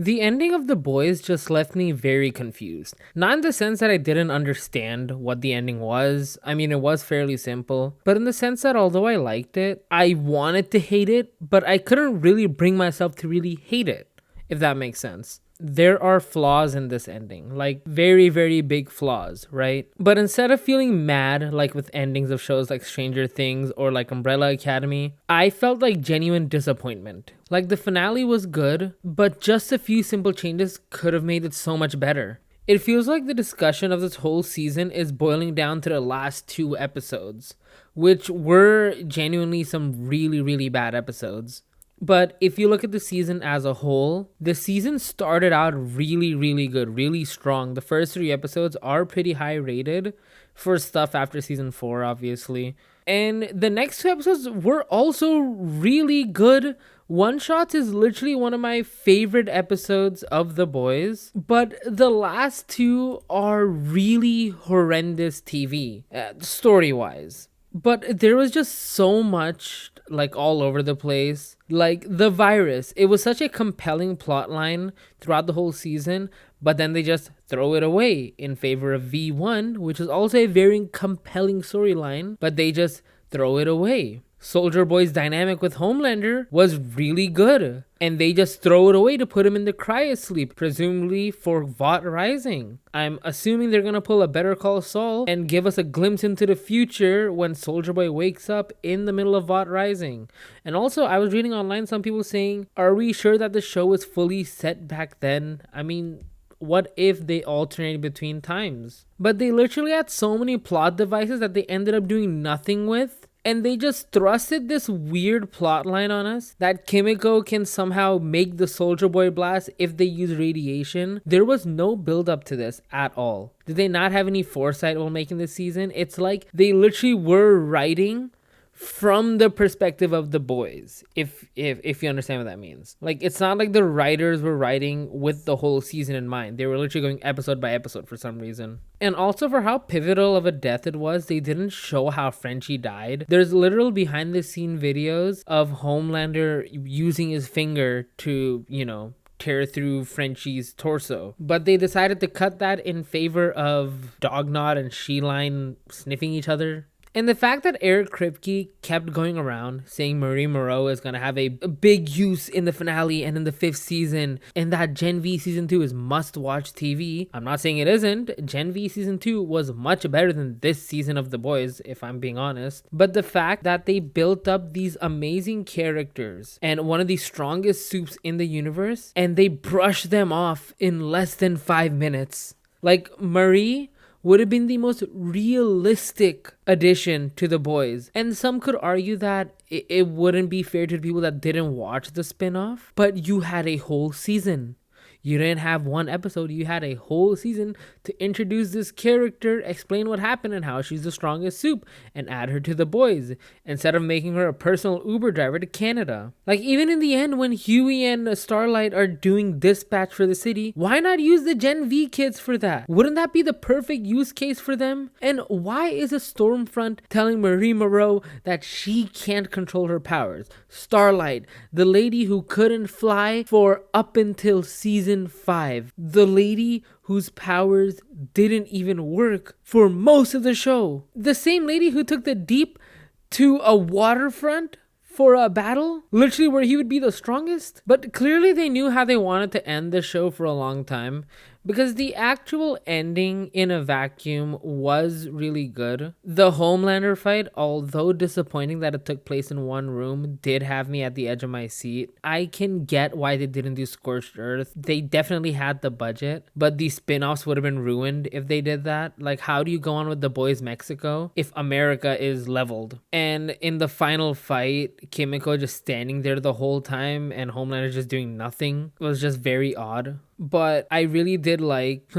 The ending of The Boys just left me very confused. Not in the sense that I didn't understand what the ending was. I mean, it was fairly simple, but in the sense that although I liked it, I wanted to hate it, but I couldn't really bring myself to really hate it, if that makes sense. There are flaws in this ending, like very, very big flaws, right? But instead of feeling mad, like with endings of shows like Stranger Things or like Umbrella Academy, I felt like genuine disappointment. Like the finale was good, but just a few simple changes could have made it so much better. It feels like the discussion of this whole season is boiling down to the last two episodes, which were genuinely some really, really bad episodes. But if you look at the season as a whole, the season started out really, really good, really strong. The first three episodes are pretty high rated for stuff after season four, obviously. And the next two episodes were also really good. One Shots is literally one of my favorite episodes of The Boys, but the last two are really horrendous TV, story wise. But there was just so much like all over the place. Like the virus, it was such a compelling plot line throughout the whole season, but then they just throw it away in favor of V1, which is also a very compelling storyline, but they just throw it away. Soldier Boy's dynamic with Homelander was really good, and they just throw it away to put him in the cryosleep, presumably for Vought Rising. I'm assuming they're gonna pull a Better Call Saul and give us a glimpse into the future when Soldier Boy wakes up in the middle of Vought Rising. And also, I was reading online some people saying, are we sure that the show was fully set back then? I mean, what if they alternated between times? But they literally had so many plot devices that they ended up doing nothing with. And they just thrusted this weird plot line on us that Kimiko can somehow make the Soldier Boy blast if they use radiation. There was no build up to this at all. Did they not have any foresight while making this season? It's like they literally were writing from the perspective of the boys, if you understand what that means. Like, it's not like the writers were writing with the whole season in mind. They were literally going episode by episode for some reason. And also, for how pivotal of a death it was, they didn't show how Frenchie died. There's literal behind the scene videos of Homelander using his finger to, tear through Frenchie's torso. But they decided to cut that in favor of Dognot and Sheline sniffing each other. And the fact that Eric Kripke kept going around saying Marie Moreau is going to have a big use in the finale and in the fifth season, and that Gen V season 2 is must-watch TV. I'm not saying it isn't. Gen V season 2 was much better than this season of The Boys, if I'm being honest. But the fact that they built up these amazing characters and one of the strongest soups in the universe, and they brushed them off in less than 5 minutes. Like, Marie would have been the most realistic addition to The Boys. And some could argue that it wouldn't be fair to the people that didn't watch the spin-off, but you had a whole season. You didn't have one episode, you had a whole season to introduce this character, explain what happened and how she's the strongest soup, and add her to The Boys, instead of making her a personal Uber driver to Canada. Like, even in the end, when Huey and Starlight are doing dispatch for the city, why not use the Gen V kids for that? Wouldn't that be the perfect use case for them? And why is a Stormfront telling Marie Moreau that she can't control her powers? Starlight, the lady who couldn't fly for up until season 5, the lady whose powers didn't even work for most of the show, the same lady who took the Deep to a waterfront for a battle, literally where he would be the strongest. But clearly they knew how they wanted to end the show for a long time, because the actual ending in a vacuum was really good. The Homelander fight, although disappointing that it took place in one room, did have me at the edge of my seat. I can get why they didn't do Scorched Earth. They definitely had the budget, but the spin-offs would have been ruined if they did that. Like, how do you go on with The Boys Mexico if America is leveled? And in the final fight, Kimiko just standing there the whole time and Homelander just doing nothing was just very odd. But I really did like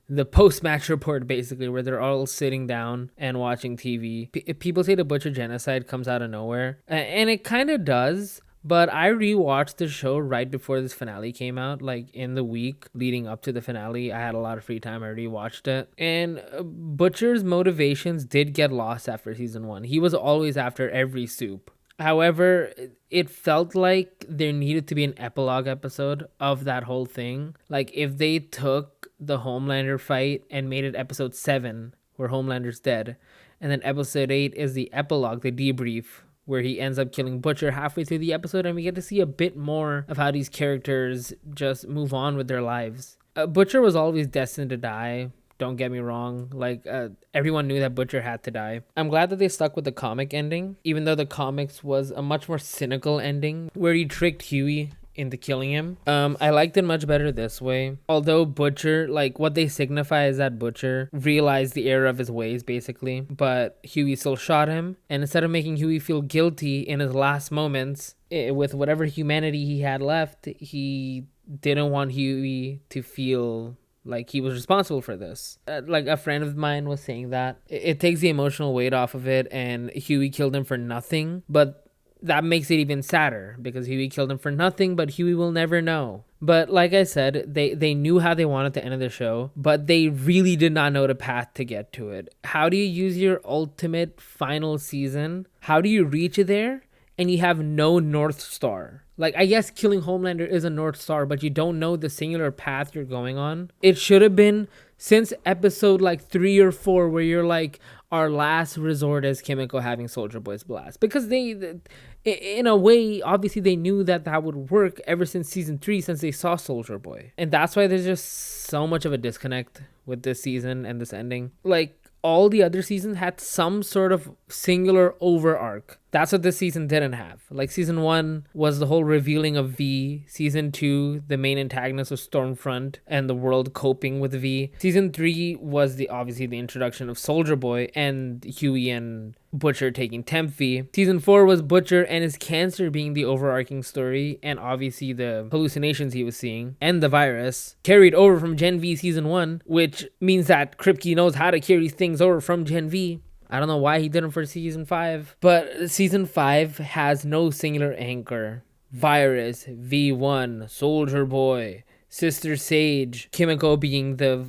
the post-match report, basically, where they're all sitting down and watching TV. People say the Butcher Genocide comes out of nowhere, and it kind of does. But I rewatched the show right before this finale came out, like in the week leading up to the finale. I had a lot of free time. I rewatched it. And Butcher's motivations did get lost after season 1. He was always after every soup. However, it felt like there needed to be an epilogue episode of that whole thing. Like if they took the Homelander fight and made it episode 7 where Homelander's dead, and then episode 8 is the epilogue, the debrief, where he ends up killing Butcher halfway through the episode, and we get to see a bit more of how these characters just move on with their lives. Butcher was always destined to die. Don't get me wrong. Like, everyone knew that Butcher had to die. I'm glad that they stuck with the comic ending, even though the comics was a much more cynical ending where he tricked Huey into killing him. I liked it much better this way. Although Butcher, like, what they signify is that Butcher realized the error of his ways, basically, but Huey still shot him, and instead of making Huey feel guilty in his last moments, with whatever humanity he had left, he didn't want Huey to feel like he was responsible for this. Like a friend of mine was saying that it takes the emotional weight off of it, and Huey killed him for nothing, but that makes it even sadder because Huey killed him for nothing, but Huey will never know. But like I said, they knew how they wanted to end the show, but they really did not know the path to get to it. How do you use your ultimate final season? How do you reach it there? And you have no North Star. Like, I guess killing Homelander is a North Star, but you don't know the singular path you're going on. It should have been since episode like 3 or 4 where you're like, our last resort is Kimiko having Soldier Boy's blast. Because they, in a way, obviously they knew that that would work ever since season 3, since they saw Soldier Boy. And that's why there's just so much of a disconnect with this season and this ending. Like, all the other seasons had some sort of singular over arc. That's what this season didn't have. Like season 1 was the whole revealing of V. Season 2, the main antagonist was Stormfront and the world coping with V. Season 3 was obviously the introduction of Soldier Boy and Huey and Butcher taking Temp V. Season 4 was Butcher and his cancer being the overarching story, and obviously the hallucinations he was seeing and the virus carried over from Gen V season 1, which means that Kripke knows how to carry things over from Gen V. I don't know why he didn't for season 5. But season 5 has no singular anchor. Virus, V1, Soldier Boy, Sister Sage, Kimiko being the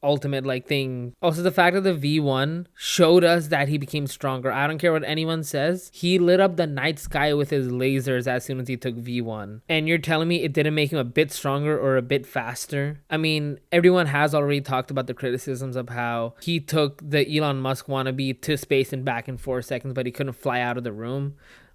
ultimate like thing. Also, the fact that the V1 showed us that he became stronger. I don't care what anyone says. He lit up the night sky with his lasers as soon as he took V1. And you're telling me it didn't make him a bit stronger or a bit faster? I mean, everyone has already talked about the criticisms of how he took the Elon Musk wannabe to space and back in 4 seconds, but he couldn't fly out of the room.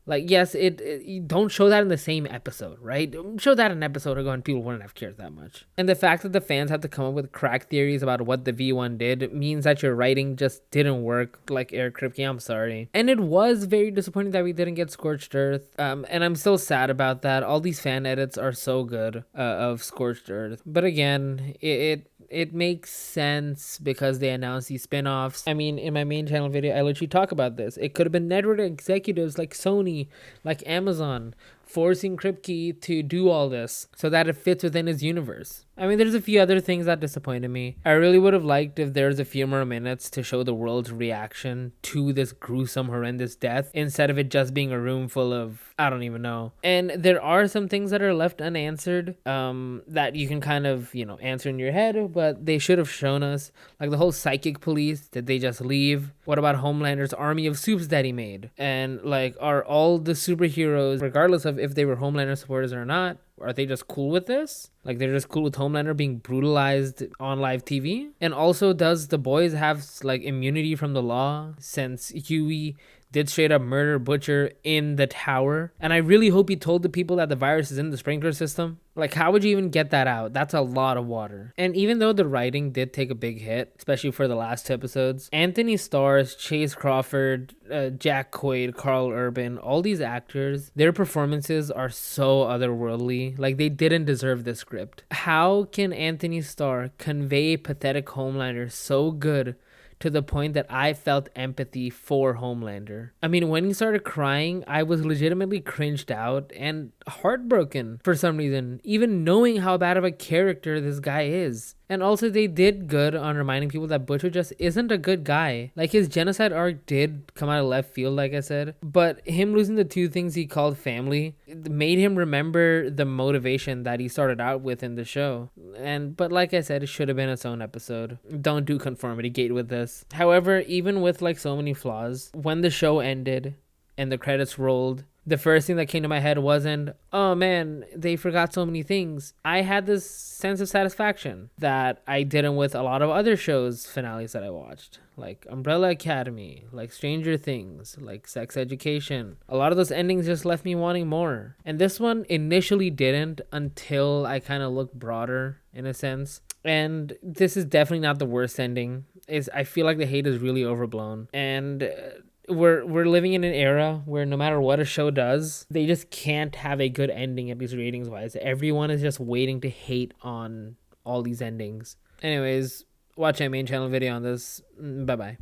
Like, yes, you don't show that in the same episode, right? Show that in an episode ago and people wouldn't have cared that much. And the fact that the fans had to come up with crack theories about what the V1 did means that your writing just didn't work, like Eric Kripke, I'm sorry. And it was very disappointing that we didn't get Scorched Earth. And I'm still sad about that. All these fan edits are so good of Scorched Earth. But again, it makes sense because they announced these spin-offs. I mean, in my main channel video, I literally talk about this. It could have been network executives like Sony, like Amazon, forcing Kripke to do all this so that it fits within his universe. I mean, there's a few other things that disappointed me. I really would have liked if there's a few more minutes to show the world's reaction to this gruesome, horrendous death instead of it just being a room full of, I don't even know. And there are some things that are left unanswered that you can kind of, answer in your head, but they should have shown us. Like the whole psychic police, did they just leave? What about Homelander's army of soups that he made? And like, are all the superheroes, regardless of if they were Homelander supporters or not, are they just cool with this? Like, they're just cool with Homelander being brutalized on live TV? And also, does the boys have, like, immunity from the law since Huey did straight up murder Butcher in the tower? And I really hope he told the people that the virus is in the sprinkler system. Like, how would you even get that out? That's a lot of water. And even though the writing did take a big hit, especially for the last 2 episodes, Anthony Starrs, Chase Crawford, Jack Quaid, Carl Urban, all these actors, their performances are so otherworldly. Like, they didn't deserve this script. How can Anthony Starr convey pathetic Homelander so good to the point that I felt empathy for Homelander? I mean, when he started crying, I was legitimately cringed out and heartbroken for some reason, even knowing how bad of a character this guy is. And also, they did good on reminding people that Butcher just isn't a good guy. Like, his genocide arc did come out of left field, like I said, but him losing the 2 things he called family made him remember the motivation that he started out with in the show. But like I said, it should have been its own episode. Don't do conformity gate with this. However, even with like so many flaws, when the show ended and the credits rolled The first thing that came to my head wasn't, oh man, they forgot so many things. I had this sense of satisfaction that I didn't with a lot of other shows finales that I watched, like Umbrella Academy, like Stranger Things, like Sex Education. A lot of those endings just left me wanting more. And this one initially didn't until I kind of looked broader in a sense. And this is definitely not the worst ending. I feel like the hate is really overblown. And we're living in an era where no matter what a show does, they just can't have a good ending, at least ratings wise. Everyone is just waiting to hate on all these endings. Anyways, watch my main channel video on this. Bye bye.